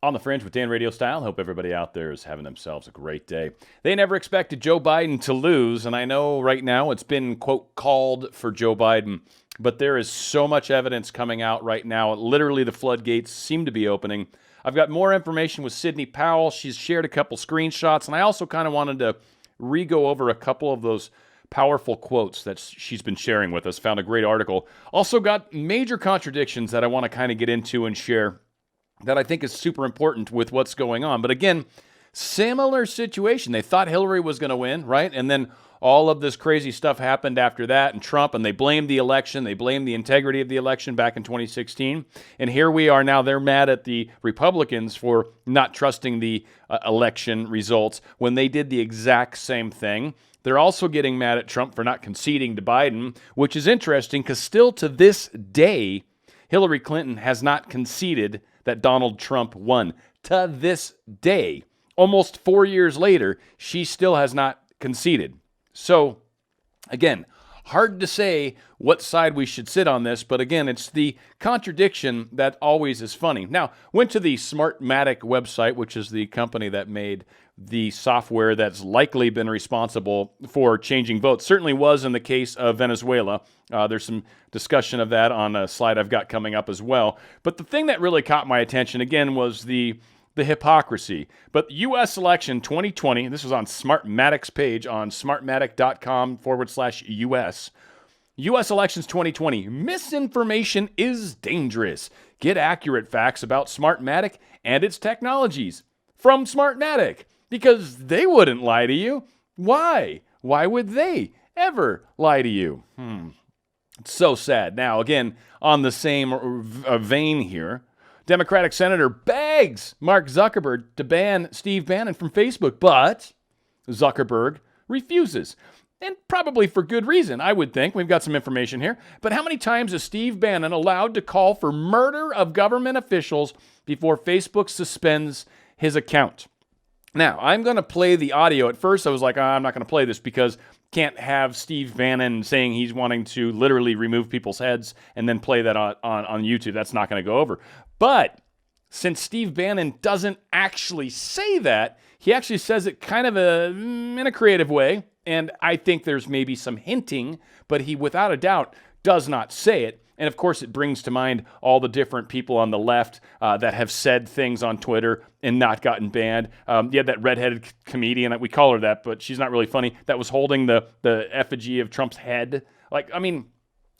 On the Fringe with Dan RadioStyle. Hope everybody out there is having themselves a great day. They never expected Joe Biden to lose, and I know right now it's been, quote, called for Joe Biden, but there is so much evidence coming out right now. Literally, the floodgates seem to be opening. I've got more information with Sidney Powell. She's shared a couple screenshots, and I also kind of wanted to re-go over a couple of those powerful quotes that she's been sharing with us. Found a great article. Also got major contradictions that I want to kind of get into and share that I think is super important with what's going on. But again, similar situation. They thought Hillary was going to win, right? And then all of this crazy stuff happened after that, and Trump, and they blamed the election. They blamed the integrity of the election back in 2016. And here we are now. They're mad at the Republicans for not trusting the election results when they did the exact same thing. They're also getting mad at Trump for not conceding to Biden, which is interesting because still to this day, Hillary Clinton has not conceded that Donald Trump won. To this day, almost 4 years later, she still has not conceded. So, again, hard to say what side we should sit on this, but again, it's the contradiction that always is funny. Now, went to the Smartmatic website, which is the company that made the software that's likely been responsible for changing votes. Certainly was in the case of Venezuela. There's some discussion of that on a slide I've got coming up as well. But the thing that really caught my attention, again, was the hypocrisy. But U.S. election 2020, this was on Smartmatic's page on smartmatic.com/US. U.S. elections 2020, misinformation is dangerous. Get accurate facts about Smartmatic and its technologies from Smartmatic, because they wouldn't lie to you. Why? Why would they ever lie to you? It's so sad. Now, again, on the same vein here, Democratic Senator begs Mark Zuckerberg to ban Steve Bannon from Facebook, but Zuckerberg refuses. And probably for good reason, I would think. We've got some information here. But how many times is Steve Bannon allowed to call for murder of government officials before Facebook suspends his account? Now, I'm going to play the audio. At first, I was like, I'm not going to play this because can't have Steve Bannon saying he's wanting to literally remove people's heads and then play that on YouTube. That's not going to go over. But since Steve Bannon doesn't actually say that, he actually says it kind of in a creative way. And I think there's maybe some hinting, but he without a doubt does not say it. And of course, it brings to mind all the different people on the left that have said things on Twitter and not gotten banned. You had that redheaded comedian, we call her that, but she's not really funny, that was holding the effigy of Trump's head.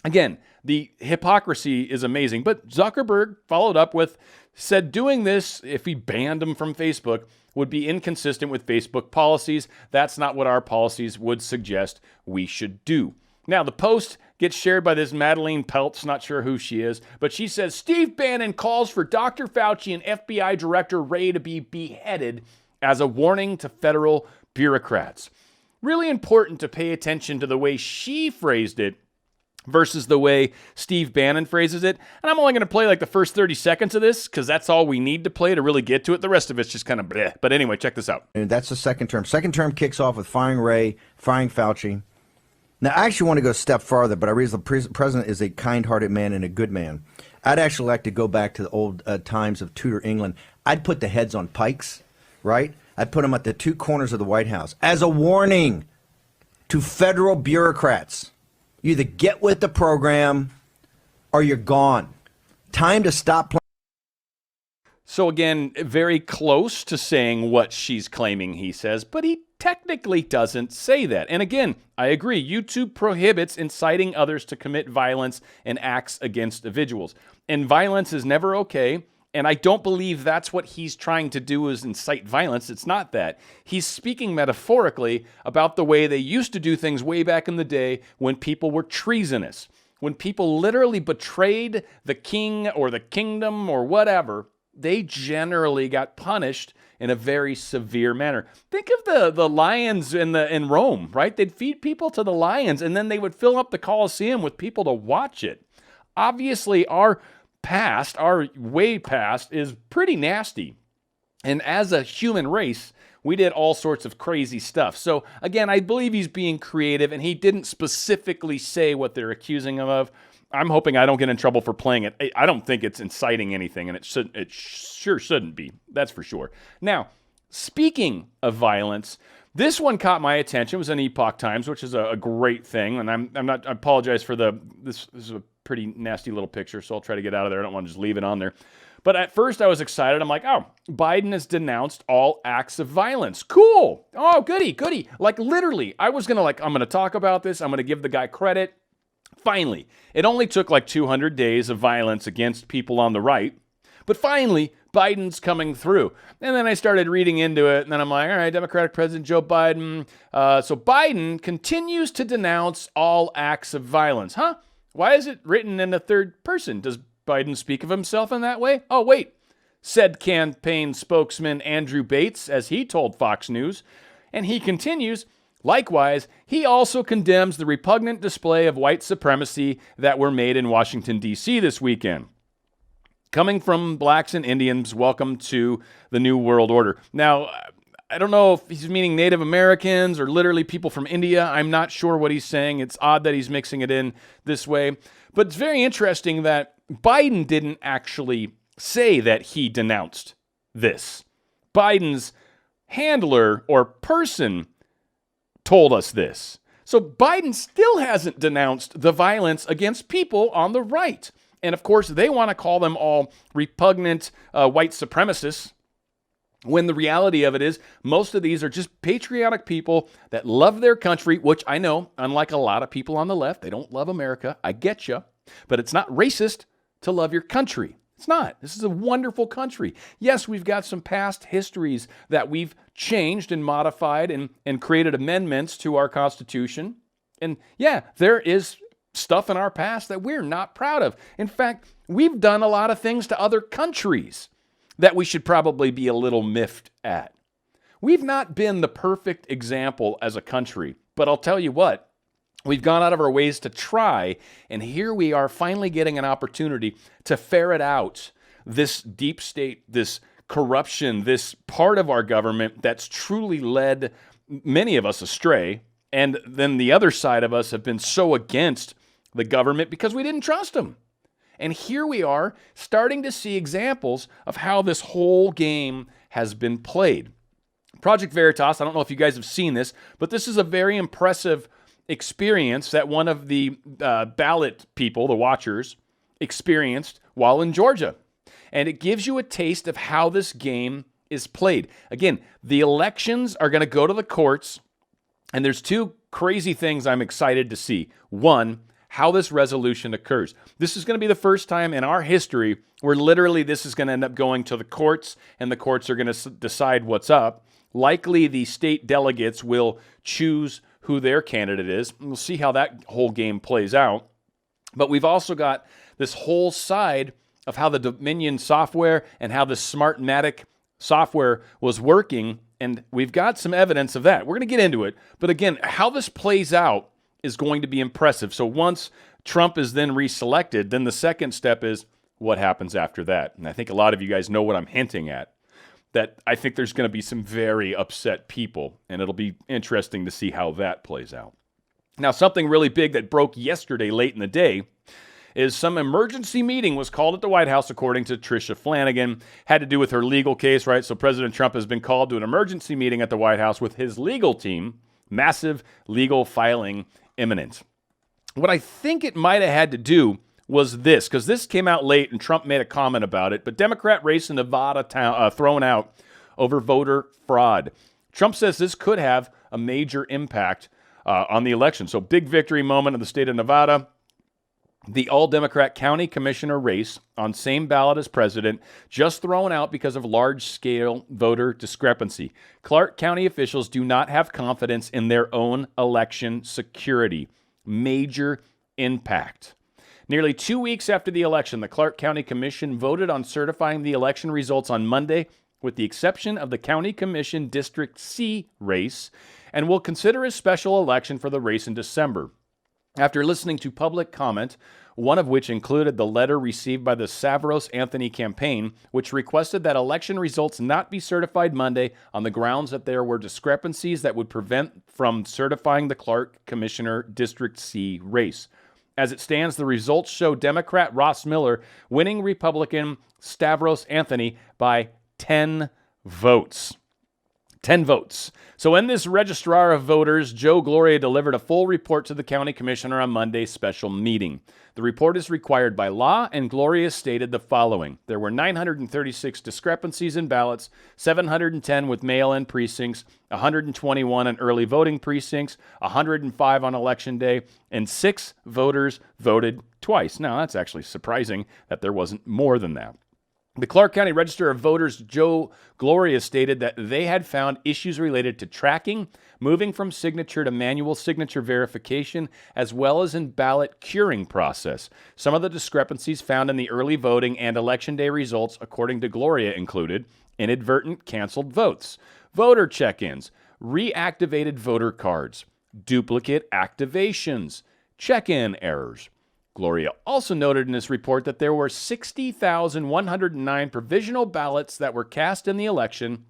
Again, the hypocrisy is amazing. But Zuckerberg followed up with, said doing this, if he banned him from Facebook, would be inconsistent with Facebook policies. That's not what our policies would suggest we should do. Now, the post gets shared by this Madeleine Peltz, not sure who she is, but she says, Steve Bannon calls for Dr. Fauci and FBI Director Wray to be beheaded as a warning to federal bureaucrats. Really important to pay attention to the way she phrased it versus the way Steve Bannon phrases it. And I'm only going to play like the first 30 seconds of this because that's all we need to play to really get to it. The rest of it's just kind of bleh. But anyway, check this out. And that's the second term. Second term kicks off with firing Wray, firing Fauci. Now, I actually want to go a step farther, but I realize the president is a kind-hearted man and a good man. I'd actually like to go back to the old times of Tudor England. I'd put the heads on pikes, right? I'd put them at the two corners of the White House as a warning to federal bureaucrats. You either get with the program or you're gone. Time to stop playing. So again, very close to saying what she's claiming he says, but he technically doesn't say that. And again, I agree, YouTube prohibits inciting others to commit violence and acts against individuals. And violence is never okay. And I don't believe that's what he's trying to do is incite violence. It's not that. He's speaking metaphorically about the way they used to do things way back in the day when people were treasonous. When people literally betrayed the king or the kingdom or whatever, they generally got punished in a very severe manner. Think of the lions in Rome, right? They'd feed people to the lions, and then they would fill up the Colosseum with people to watch it. Obviously, our past, our way past, is pretty nasty. And as a human race, we did all sorts of crazy stuff. So again, I believe he's being creative, and he didn't specifically say what they're accusing him of. I'm hoping I don't get in trouble for playing it. I don't think it's inciting anything, and it sure shouldn't be. That's for sure. Now, speaking of violence, this one caught my attention. It was in Epoch Times, which is a great thing, and I apologize for this is a pretty nasty little picture, so I'll try to get out of there. I don't want to just leave it on there. But at first I was excited. I'm like, oh, Biden has denounced all acts of violence. Cool. Oh, goody. Like literally, I'm going to talk about this. I'm going to give the guy credit. Finally, it only took like 200 days of violence against people on the right. But finally, Biden's coming through. And then I started reading into it, and then I'm like, all right, Democratic President Joe Biden. So Biden continues to denounce all acts of violence. Huh? Why is it written in the third person? Does Biden speak of himself in that way? Oh, wait, said campaign spokesman Andrew Bates as he told Fox News. And he continues, likewise, he also condemns the repugnant display of white supremacy that were made in Washington, D.C. this weekend. Coming from blacks and Indians, welcome to the New World Order. Now, I don't know if he's meaning Native Americans or literally people from India. I'm not sure what he's saying. It's odd that he's mixing it in this way. But it's very interesting that Biden didn't actually say that he denounced this. Biden's handler or person told us this. So Biden still hasn't denounced the violence against people on the right. And of course, they want to call them all repugnant white supremacists, when the reality of it is most of these are just patriotic people that love their country, which I know, unlike a lot of people on the left, they don't love America. I get you. But it's not racist to love your country. It's not. This is a wonderful country. Yes, we've got some past histories that we've changed and modified and created amendments to our Constitution. And yeah, there is stuff in our past that we're not proud of. In fact, we've done a lot of things to other countries that we should probably be a little miffed at. We've not been the perfect example as a country, but I'll tell you what, we've gone out of our ways to try, and here we are finally getting an opportunity to ferret out this deep state, this corruption, this part of our government that's truly led many of us astray, and then the other side of us have been so against the government because we didn't trust them. And here we are starting to see examples of how this whole game has been played. Project Veritas, I don't know if you guys have seen this, but this is a very impressive experience that one of the ballot people, the watchers, experienced while in Georgia. And it gives you a taste of how this game is played. Again, the elections are going to go to the courts, and there's two crazy things I'm excited to see. One, how this resolution occurs. This is going to be the first time in our history where literally this is going to end up going to the courts, and the courts are going to decide what's up. Likely the state delegates will choose who their candidate is. We'll see how that whole game plays out. But we've also got this whole side of how the Dominion software and how the Smartmatic software was working, and we've got some evidence of that. We're going to get into it. But again, how this plays out is going to be impressive. So once Trump is then reselected, then the second step is what happens after that. And I think a lot of you guys know what I'm hinting at, that I think there's going to be some very upset people, and it'll be interesting to see how that plays out. Now, something really big that broke yesterday late in the day is some emergency meeting was called at the White House, according to Tricia Flanagan. Had to do with her legal case, right? So President Trump has been called to an emergency meeting at the White House with his legal team. Massive legal filing imminent. What I think it might have had to do was this, because this came out late and Trump made a comment about it, but Democrat race in Nevada thrown out over voter fraud. Trump says this could have a major impact on the election. So big victory moment in the state of Nevada. The all-Democrat county commissioner race on same ballot as president just thrown out because of large-scale voter discrepancy. Clark County officials do not have confidence in their own election security. Major impact. Nearly 2 weeks after the election, the Clark County Commission voted on certifying the election results on Monday, with the exception of the County Commission District C race, and will consider a special election for the race in December. After listening to public comment, one of which included the letter received by the Savros Anthony campaign, which requested that election results not be certified Monday on the grounds that there were discrepancies that would prevent from certifying the Clark Commissioner District C race. As it stands, the results show Democrat Ross Miller winning Republican Stavros Anthony by 10 votes. 10 votes. So in this registrar of voters, Joe Gloria delivered a full report to the county commissioner on Monday's special meeting. The report is required by law, and Gloria stated the following. There were 936 discrepancies in ballots, 710 with mail-in precincts, 121 in early voting precincts, 105 on Election Day, and 6 voters voted twice. Now, that's actually surprising that there wasn't more than that. The Clark County Register of Voters, Joe Gloria, stated that they had found issues related to tracking, moving from signature to manual signature verification, as well as in ballot curing process. Some of the discrepancies found in the early voting and Election Day results, according to Gloria, included inadvertent canceled votes, voter check-ins, reactivated voter cards, duplicate activations, check-in errors. Gloria also noted in this report that there were 60,109 provisional ballots that were cast in the election,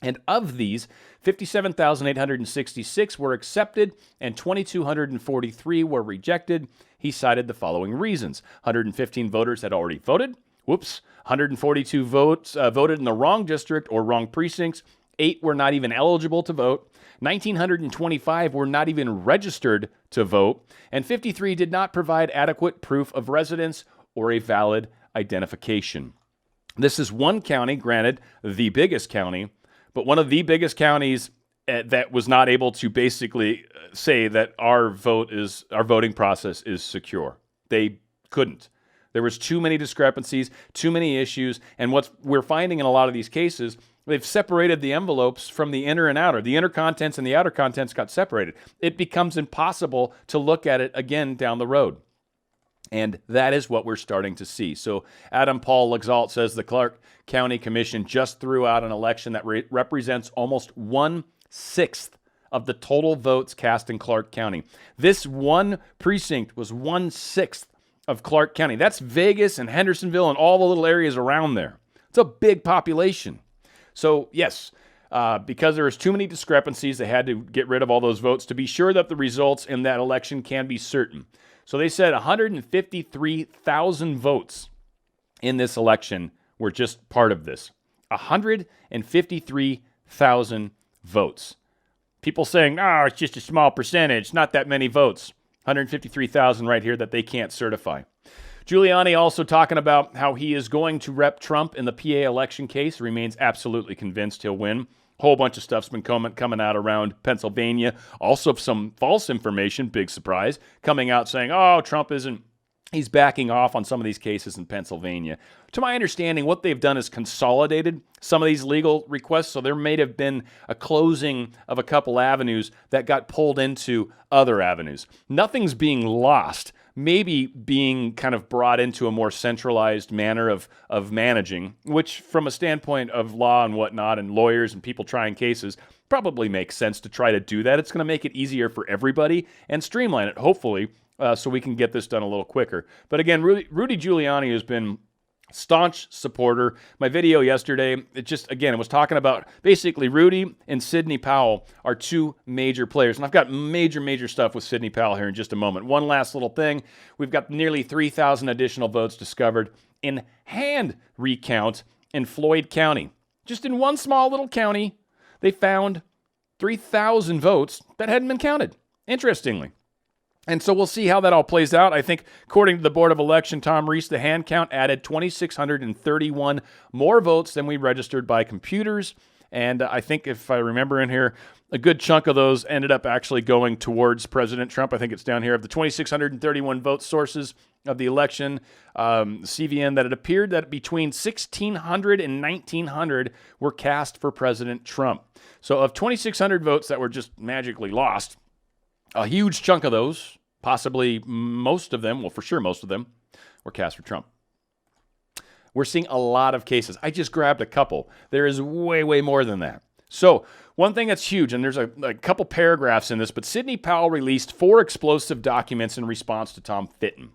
and of these, 57,866 were accepted and 2,243 were rejected. He cited the following reasons. 115 voters had already voted. 142 votes voted in the wrong district or wrong precincts. 8 were not even eligible to vote. 1,925 were not even registered to vote, and 53 did not provide adequate proof of residence or a valid identification. This is one county, granted, the biggest county, but one of the biggest counties that was not able to basically say that our voting process is secure. They couldn't. There was too many discrepancies, too many issues, and what we're finding in a lot of these cases, they've separated the envelopes from the inner and outer. The inner contents and the outer contents got separated. It becomes impossible to look at it again down the road. And that is what we're starting to see. So Adam Paul Laxalt says the Clark County Commission just threw out an election that represents almost 1/6 of the total votes cast in Clark County. This one precinct was 1/6 of Clark County. That's Vegas and Hendersonville and all the little areas around there. It's a big population. So, yes, because there was too many discrepancies, they had to get rid of all those votes to be sure that the results in that election can be certain. So they said 153,000 votes in this election were just part of this. 153,000 votes. People saying, oh, it's just a small percentage, not that many votes. 153,000 right here that they can't certify. Giuliani also talking about how he is going to rep Trump in the PA election case, remains absolutely convinced he'll win. Whole bunch of stuff's been coming out around Pennsylvania. Also some false information, big surprise, coming out saying, oh, Trump he's backing off on some of these cases in Pennsylvania. To my understanding, what they've done is consolidated some of these legal requests, so there may have been a closing of a couple avenues that got pulled into other avenues. Nothing's being lost, maybe being kind of brought into a more centralized manner of managing, which from a standpoint of law and whatnot and lawyers and people trying cases probably makes sense to try to do that. It's going to make it easier for everybody and streamline it, hopefully, so we can get this done a little quicker. But again, Rudy Giuliani has been staunch supporter. My video yesterday, it was talking about basically Rudy and Sidney Powell are two major players. And I've got major stuff with Sidney Powell here in just a moment. One last little thing. We've got nearly 3,000 additional votes discovered in hand recount in Floyd County. Just in one small little county, they found 3,000 votes that hadn't been counted, interestingly. And so we'll see how that all plays out. I think, according to the Board of Election, Tom Reese, the hand count added 2,631 more votes than we registered by computers. And I think, if I remember in here, a good chunk of those ended up actually going towards President Trump. I think it's down here. Of the 2,631 vote sources of the election, CVN, that it appeared that between 1,600 and 1,900 were cast for President Trump. So of 2,600 votes that were just magically lost, a huge chunk of those, possibly most of them, well, for sure most of them, were cast for Trump. We're seeing a lot of cases. I just grabbed a couple. There is way more than that. So one thing that's huge, and there's a couple paragraphs in this, but Sidney Powell released 4 explosive documents in response to Tom Fitton.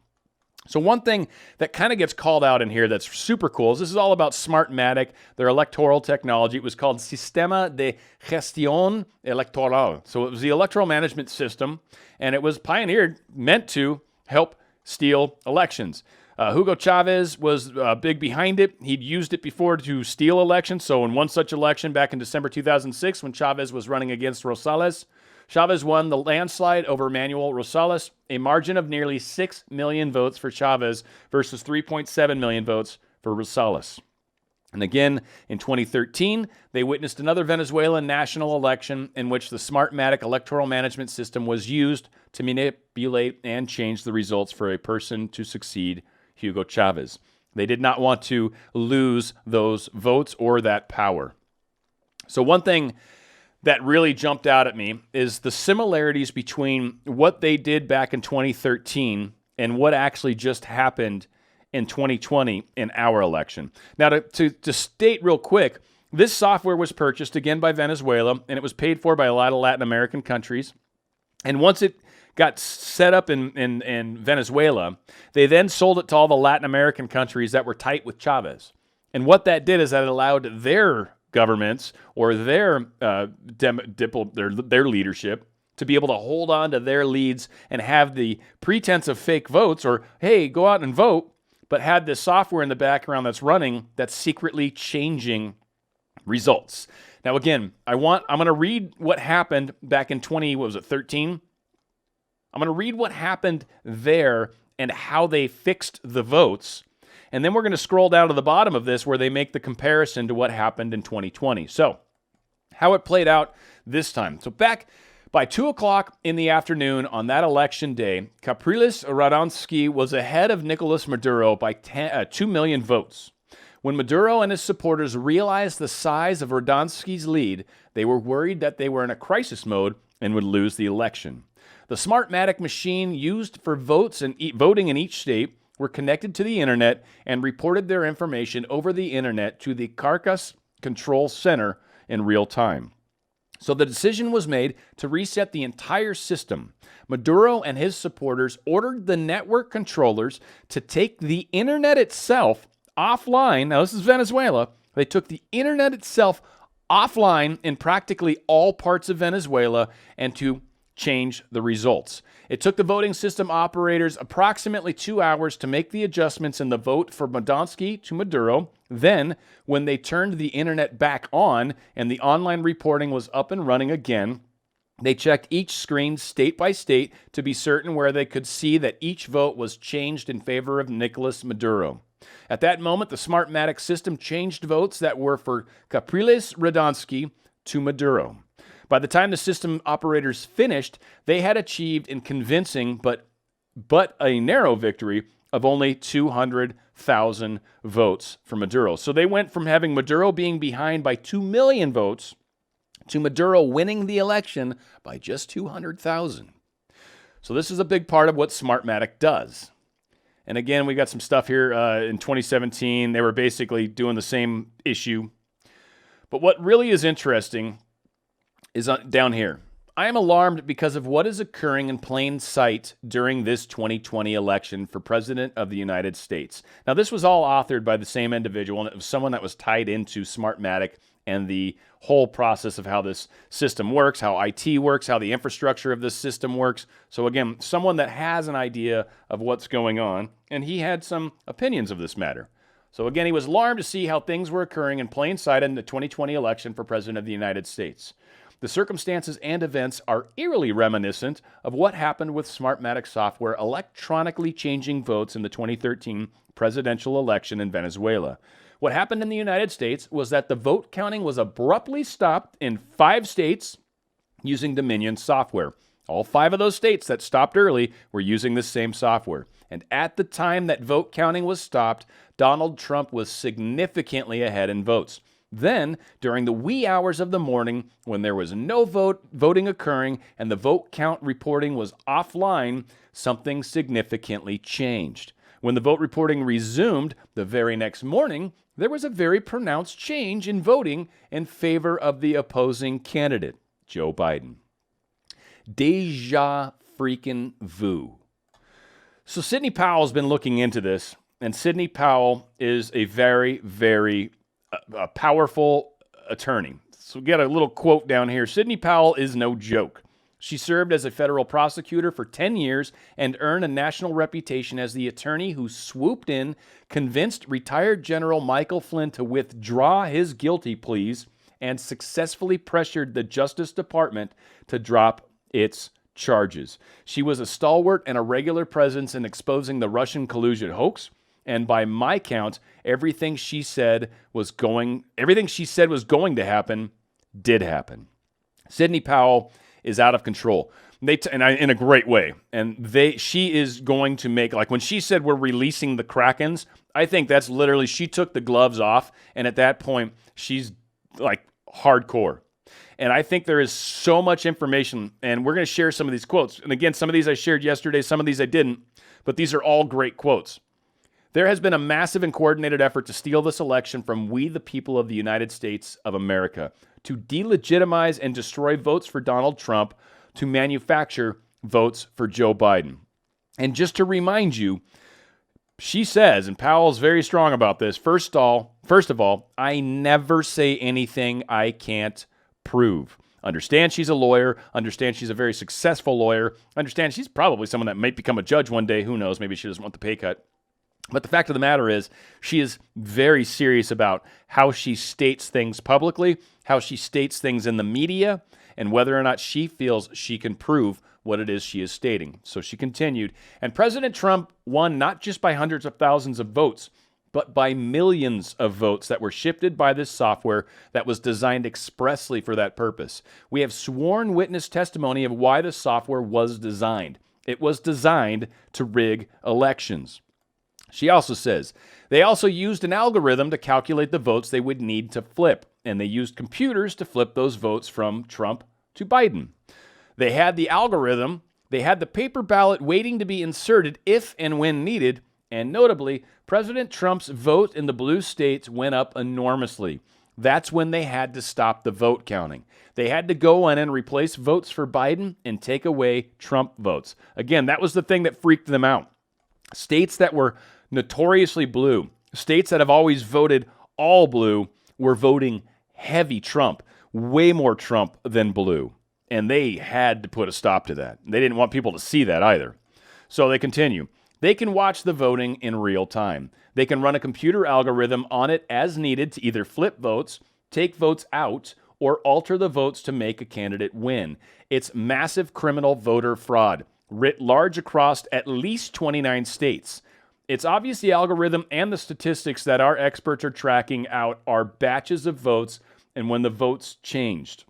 So one thing that kind of gets called out in here that's super cool is this is all about Smartmatic, their electoral technology. It was called Sistema de Gestión Electoral. So it was the electoral management system, and it was pioneered, meant to help steal elections. Hugo Chavez was big behind it. He'd used it before to steal elections. So in one such election back in December 2006, when Chavez was running against Rosales, Chavez won the landslide over Manuel Rosales, a margin of nearly 6 million votes for Chavez versus 3.7 million votes for Rosales. And again, in 2013, they witnessed another Venezuelan national election in which the Smartmatic electoral management system was used to manipulate and change the results for a person to succeed Hugo Chavez. They did not want to lose those votes or that power. So one thing that really jumped out at me is the similarities between what they did back in 2013 and what actually just happened in 2020 in our election. Now, to state real quick, this software was purchased again by Venezuela, and it was paid for by a lot of Latin American countries. And once it got set up in Venezuela, they then sold it to all the Latin American countries that were tight with Chavez. And what that did is that it allowed their governments or their leadership to be able to hold on to their leads and have the pretense of fake votes or, hey, go out and vote, but had this software in the background that's running that's secretly changing results. Now, again, I'm going to read what happened back in 13? I'm going to read what happened there and how they fixed the votes. And then we're going to scroll down to the bottom of this where they make the comparison to what happened in 2020. So, how it played out this time. So, back by 2 o'clock in the afternoon on that election day, Capriles Radonsky was ahead of Nicolas Maduro by 2 million votes. When Maduro and his supporters realized the size of Radonsky's lead, they were worried that they were in a crisis mode and would lose the election. The Smartmatic machine used for voting in each state were connected to the internet and reported their information over the internet to the Caracas Control Center in real time. So the decision was made to reset the entire system. Maduro and his supporters ordered the network controllers to take the internet itself offline. Now, this is Venezuela. They took the internet itself offline in practically all parts of Venezuela and to change the results. It took the voting system operators approximately 2 hours to make the adjustments in the vote for Radonsky to Maduro. Then, when they turned the internet back on and the online reporting was up and running again, they checked each screen state by state to be certain where they could see that each vote was changed in favor of Nicolas Maduro. At that moment, the Smartmatic system changed votes that were for Capriles Radonsky to Maduro. By the time the system operators finished, they had achieved a convincing but a narrow victory of only 200,000 votes for Maduro. So they went from having Maduro being behind by 2 million votes to Maduro winning the election by just 200,000. So this is a big part of what Smartmatic does. And again, we got some stuff here in 2017. They were basically doing the same issue. But what really is interesting is down here. I am alarmed because of what is occurring in plain sight during this 2020 election for President of the United States. Now, this was all authored by the same individual, and it was someone that was tied into Smartmatic and the whole process of how this system works, how IT works, how the infrastructure of this system works. So again, someone that has an idea of what's going on, and he had some opinions of this matter. So again, he was alarmed to see how things were occurring in plain sight in the 2020 election for President of the United States. The circumstances and events are eerily reminiscent of what happened with Smartmatic software electronically changing votes in the 2013 presidential election in Venezuela. What happened in the United States was that the vote counting was abruptly stopped in 5 states using Dominion software. All 5 of those states that stopped early were using this same software. And at the time that vote counting was stopped, Donald Trump was significantly ahead in votes. Then, during the wee hours of the morning, when there was no voting occurring and the vote count reporting was offline, something significantly changed. When the vote reporting resumed the very next morning, there was a very pronounced change in voting in favor of the opposing candidate, Joe Biden. Deja freaking vu. So Sidney Powell's been looking into this, and Sidney Powell is a very, very powerful attorney. So we got a little quote down here. Sidney Powell is no joke. She served as a federal prosecutor for 10 years and earned a national reputation as the attorney who swooped in, convinced retired General Michael Flynn to withdraw his guilty pleas, and successfully pressured the Justice Department to drop its charges. She was a stalwart and a regular presence in exposing the Russian collusion hoax, and by my count, everything she said was going to happen did happen. Sidney Powell is out of control. In a great way. She is going to make, like when she said we're releasing the Krakens, I think that's literally, she took the gloves off, and at that point, she's like hardcore. And I think there is so much information, and we're going to share some of these quotes. And again, some of these I shared yesterday, some of these I didn't, but these are all great quotes. There has been a massive and coordinated effort to steal this election from we, the people of the United States of America, to delegitimize and destroy votes for Donald Trump, to manufacture votes for Joe Biden. And just to remind you, she says, and Powell's very strong about this, first of all, I never say anything I can't prove. Understand she's a lawyer, understand she's a very successful lawyer, understand she's probably someone that might become a judge one day, who knows, maybe she doesn't want the pay cut. But the fact of the matter is, she is very serious about how she states things publicly, how she states things in the media, and whether or not she feels she can prove what it is she is stating. So she continued, and President Trump won not just by hundreds of thousands of votes, but by millions of votes that were shifted by this software that was designed expressly for that purpose. We have sworn witness testimony of why the software was designed. It was designed to rig elections. She also says, they also used an algorithm to calculate the votes they would need to flip, and they used computers to flip those votes from Trump to Biden. They had the algorithm, they had the paper ballot waiting to be inserted if and when needed, and notably, President Trump's vote in the blue states went up enormously. That's when they had to stop the vote counting. They had to go in and replace votes for Biden and take away Trump votes. Again, that was the thing that freaked them out. States that were notoriously blue, states that have always voted all blue, were voting heavy Trump, way more Trump than blue. And they had to put a stop to that. They didn't want people to see that either. So they continue. They can watch the voting in real time. They can run a computer algorithm on it as needed to either flip votes, take votes out, or alter the votes to make a candidate win. It's massive criminal voter fraud, writ large across at least 29 states. It's obvious the algorithm and the statistics that our experts are tracking out are batches of votes and when the votes changed.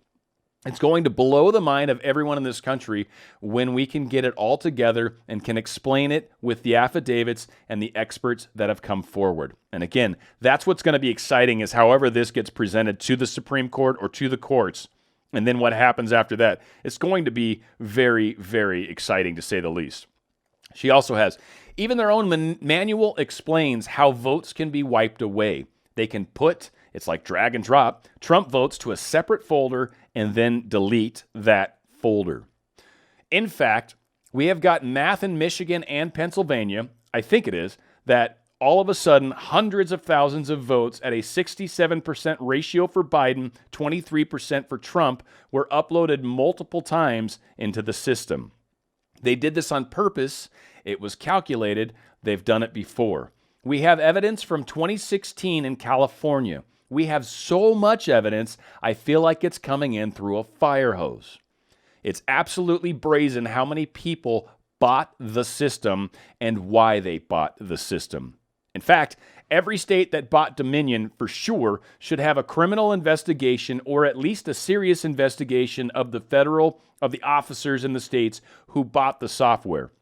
It's going to blow the mind of everyone in this country when we can get it all together and can explain it with the affidavits and the experts that have come forward. And again, that's what's going to be exciting, is however this gets presented to the Supreme Court or to the courts, and then what happens after that. It's going to be very, very exciting, to say the least. She also has, even their own manual explains how votes can be wiped away. They can put, it's like drag and drop, Trump votes to a separate folder and then delete that folder. In fact, we have got math in Michigan and Pennsylvania, I think it is, that all of a sudden hundreds of thousands of votes at a 67% ratio for Biden, 23% for Trump, were uploaded multiple times into the system. They did this on purpose. It was calculated. They've done it before. We have evidence from 2016 in California. We have so much evidence, I feel like it's coming in through a fire hose. It's absolutely brazen how many people bought the system and why they bought the system. In fact, every state that bought Dominion for sure should have a criminal investigation or at least a serious investigation of the officers in the states who bought the software.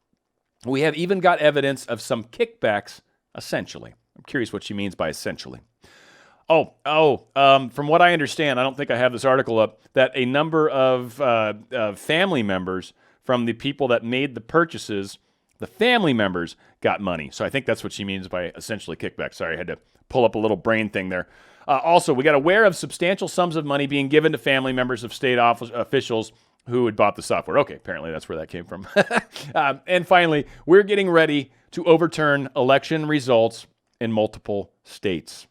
We have even got evidence of some kickbacks, essentially. I'm curious what she means by essentially. From what I understand, I don't think I have this article up, that a number of family members from the people that made the purchases, the family members got money. So I think that's what she means by essentially kickback. Sorry, I had to pull up a little brain thing there. Also, we got aware of substantial sums of money being given to family members of state officials who had bought the software. Okay, apparently that's where that came from. And finally, we're getting ready to overturn election results in multiple states.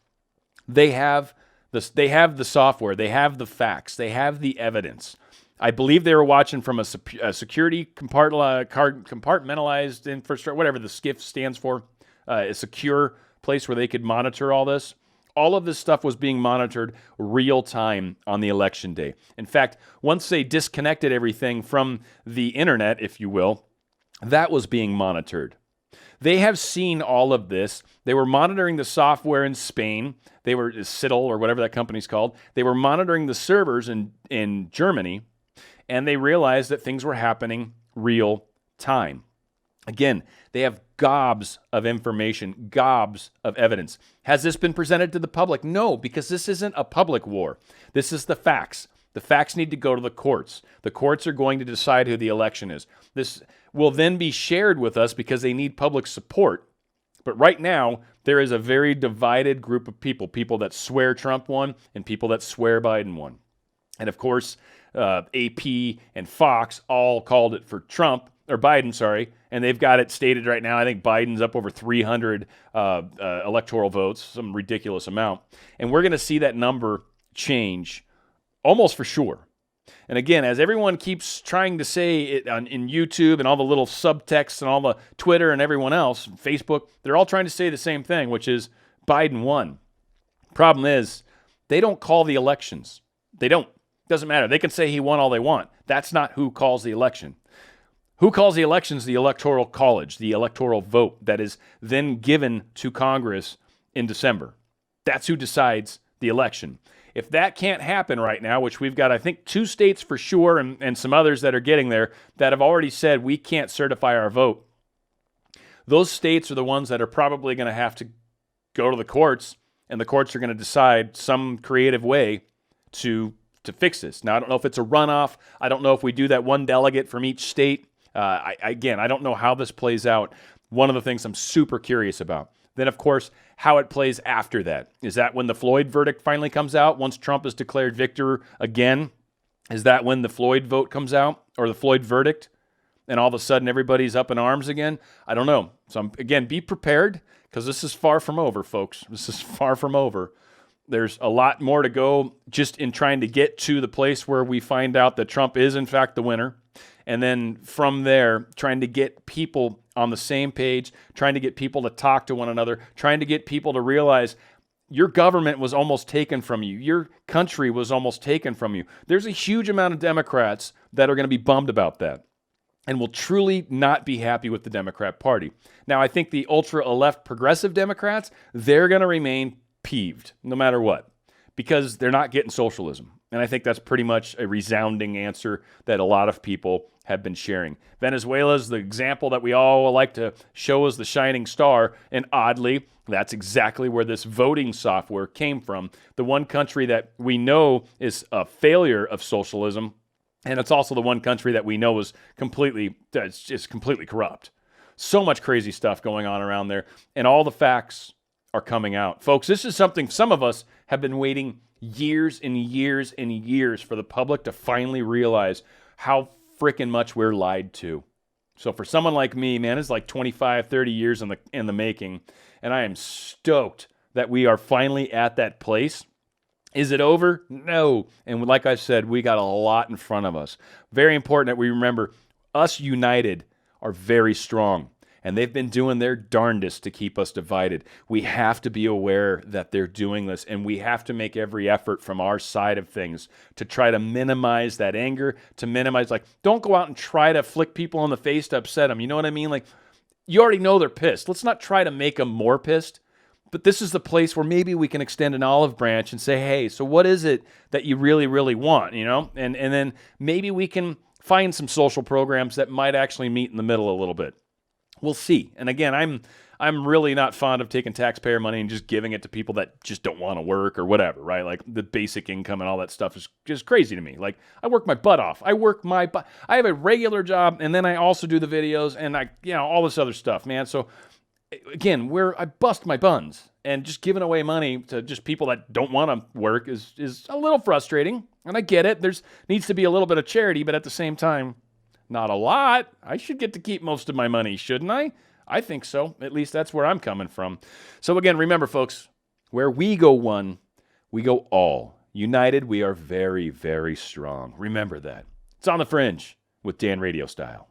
They have the software, they have the facts, they have the evidence. I believe they were watching from a security compartmentalized infrastructure, whatever the SCIF stands for, a secure place where they could monitor all this. All of this stuff was being monitored real time on the election day. In fact, once they disconnected everything from the internet, if you will, that was being monitored. They have seen all of this. They were monitoring the software in Spain. They were Citadel or whatever that company's called. They were monitoring the servers in Germany, and they realized that things were happening real time. Again, they have gobs of information, gobs of evidence. Has this been presented to the public? No, because this isn't a public war. This is the facts. The facts need to go to the courts. The courts are going to decide who the election is. This will then be shared with us because they need public support. But right now, there is a very divided group of people that swear Trump won and people that swear Biden won. And of course, AP and Fox all called it for Trump, or Biden, sorry, and they've got it stated right now. I think Biden's up over 300 electoral votes, some ridiculous amount. And we're going to see that number change almost for sure. And again, as everyone keeps trying to say it in YouTube and all the little subtexts and all the Twitter and everyone else, Facebook, they're all trying to say the same thing, which is Biden won. Problem is, they don't call the elections. They don't. Doesn't matter. They can say he won all they want. That's not who calls the election. Who calls the elections? The Electoral College, the electoral vote that is then given to Congress in December. That's who decides the election. If that can't happen right now, which we've got, I think, 2 states for sure and some others that are getting there that have already said we can't certify our vote, those states are the ones that are probably going to have to go to the courts, and the courts are going to decide some creative way to fix this. Now, I don't know if it's a runoff. I don't know if we do that one delegate from each state. I don't know how this plays out. One of the things I'm super curious about. Then, of course, how it plays after that. Is that when the Floyd verdict finally comes out, once Trump is declared victor again? Is that when the Floyd vote comes out, or the Floyd verdict, and all of a sudden everybody's up in arms again? I don't know. So, again, be prepared, because this is far from over, folks. This is far from over. There's a lot more to go just in trying to get to the place where we find out that Trump is, in fact, the winner. And then from there, trying to get people on the same page, trying to get people to talk to one another, trying to get people to realize your government was almost taken from you. Your country was almost taken from you. There's a huge amount of Democrats that are going to be bummed about that and will truly not be happy with the Democrat Party. Now, I think the ultra-left progressive Democrats, they're going to remain peeved no matter what because they're not getting socialism. And I think that's pretty much a resounding answer that a lot of people have been sharing. Venezuela is the example that we all like to show as the shining star, and oddly, that's exactly where this voting software came from. The one country that we know is a failure of socialism, and it's also the one country that we know is completely corrupt. So much crazy stuff going on around there, and all the facts are coming out. Folks, this is something some of us have been waiting years and years and years for the public to finally realize how freaking much we're lied to. So for someone like me, man, it's like 25, 30 years in the making, and I am stoked that we are finally at that place. Is it over? No. And like I said, we got a lot in front of us. Very important that we remember us united are very strong. And they've been doing their darndest to keep us divided. We have to be aware that they're doing this, and we have to make every effort from our side of things to try to minimize that anger, to minimize, don't go out and try to flick people in the face to upset them. You know what I mean? You already know they're pissed. Let's not try to make them more pissed. But this is the place where maybe we can extend an olive branch and say, hey, so what is it that you really, really want, you know? And then maybe we can find some social programs that might actually meet in the middle a little bit. We'll see. And again, I'm really not fond of taking taxpayer money and just giving it to people that just don't want to work or whatever, right? Like the basic income and all that stuff is just crazy to me. Like I work my butt off. I have a regular job, and then I also do the videos and all this other stuff, man. So again, I bust my buns, and just giving away money to just people that don't want to work is a little frustrating. And I get it. There's needs to be a little bit of charity, but at the same time, not a lot. I should get to keep most of my money, shouldn't I? I think so. At least that's where I'm coming from. So again, remember, folks, where we go one, we go all. United, we are very, very strong. Remember that. It's on the Fringe with Dan RadioStyle.